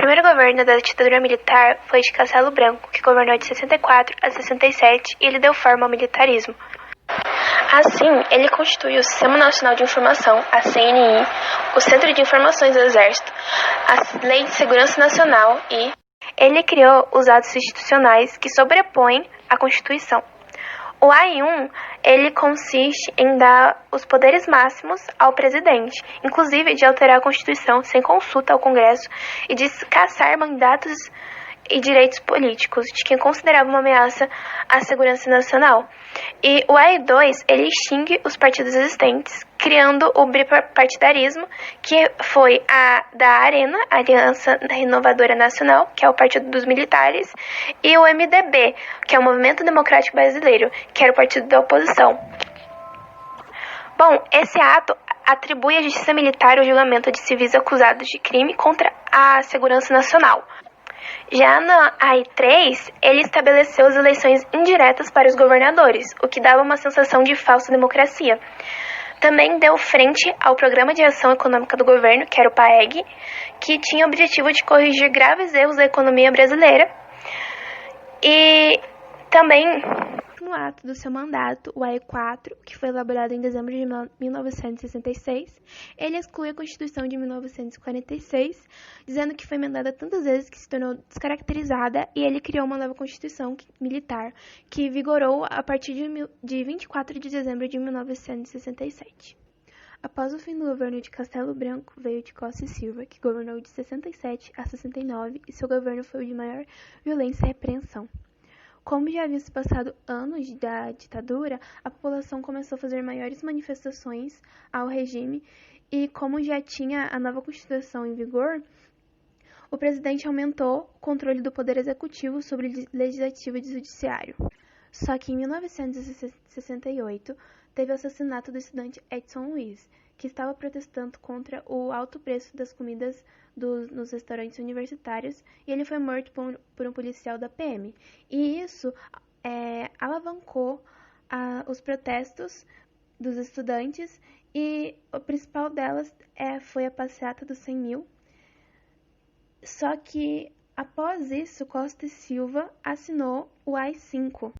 primeiro governo da ditadura militar foi de Castelo Branco, que governou de 64 a 67 e ele deu forma ao militarismo. Assim, ele constituiu o Sistema Nacional de Informação, a CNI, o Centro de Informações do Exército, a Lei de Segurança Nacional e ele criou os atos institucionais que sobrepõem a Constituição. O AI-1, ele consiste em dar os poderes máximos ao presidente, inclusive de alterar a Constituição sem consulta ao Congresso e de cassar mandatos e direitos políticos de quem considerava uma ameaça à segurança nacional. E o AI-2, ele extingue os partidos existentes, criando o bipartidarismo, que foi a da ARENA, Aliança Renovadora Nacional, que é o Partido dos Militares, e o MDB, que é o Movimento Democrático Brasileiro, que era o partido da oposição. Bom, esse ato atribui à justiça militar o julgamento de civis acusados de crime contra a segurança nacional. Já na AI-3, ele estabeleceu as eleições indiretas para os governadores, o que dava uma sensação de falsa democracia. Também deu frente ao Programa de Ação Econômica do Governo, que era o PAEG, que tinha o objetivo de corrigir graves erros da economia brasileira. E também, no ato do seu mandato, o AI-4, que foi elaborado em dezembro de 1966, ele exclui a Constituição de 1946, dizendo que foi emendada tantas vezes que se tornou descaracterizada, e ele criou uma nova Constituição militar, que vigorou a partir de 24 de dezembro de 1967. Após o fim do governo de Castelo Branco, veio de Costa e Silva, que governou de 67 a 69, e seu governo foi o de maior violência e repreensão. Como já havia se passado anos da ditadura, a população começou a fazer maiores manifestações ao regime e, como já tinha a nova Constituição em vigor, o presidente aumentou o controle do poder executivo sobre o legislativo e o judiciário. Só que em 1968 teve o assassinato do estudante Edson Luiz, que estava protestando contra o alto preço das comidas nos restaurantes universitários, e ele foi morto por um policial da PM. E isso alavancou os protestos dos estudantes, e o principal delas foi a passeata dos 100 mil. Só que, após isso, Costa e Silva assinou o AI-5,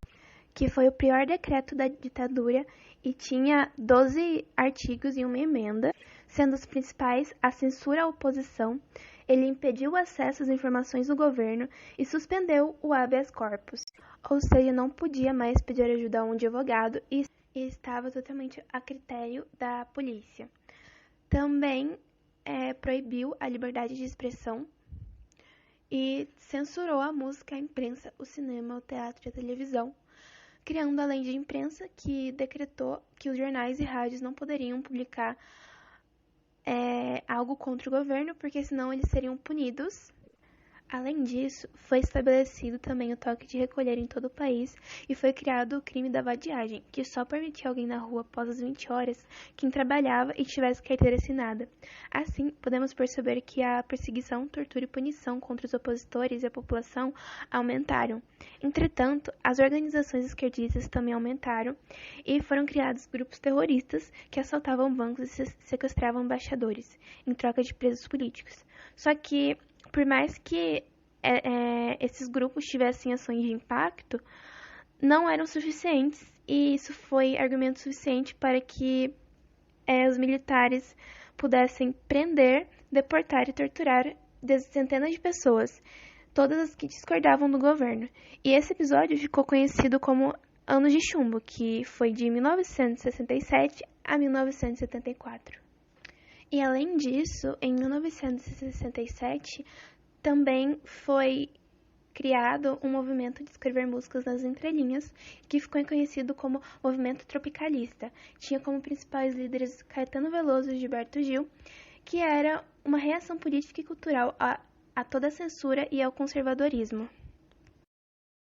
que foi o pior decreto da ditadura e tinha 12 artigos e uma emenda, sendo os principais a censura à oposição. Ele impediu o acesso às informações do governo e suspendeu o habeas corpus, ou seja, não podia mais pedir ajuda a um advogado e estava totalmente a critério da polícia. Também proibiu a liberdade de expressão e censurou a música, a imprensa, o cinema, o teatro e a televisão, criando a lei de imprensa, que decretou que os jornais e rádios não poderiam publicar algo contra o governo, porque senão eles seriam punidos. Além disso, foi estabelecido também o toque de recolher em todo o país e foi criado o crime da vadiagem, que só permitia alguém na rua após as 20 horas quem trabalhava e tivesse carteira assinada. Assim, podemos perceber que a perseguição, tortura e punição contra os opositores e a população aumentaram. Entretanto, as organizações esquerdistas também aumentaram e foram criados grupos terroristas que assaltavam bancos e sequestravam embaixadores em troca de presos políticos. Só que, por mais que esses grupos tivessem ações de impacto, não eram suficientes, e isso foi argumento suficiente para que os militares pudessem prender, deportar e torturar centenas de pessoas, todas as que discordavam do governo. E esse episódio ficou conhecido como Anos de Chumbo, que foi de 1967 a 1974. E além disso, em 1967, também foi criado um movimento de escrever músicas nas entrelinhas, que ficou conhecido como Movimento Tropicalista. Tinha como principais líderes Caetano Veloso e Gilberto Gil, que era uma reação política e cultural a toda a censura e ao conservadorismo.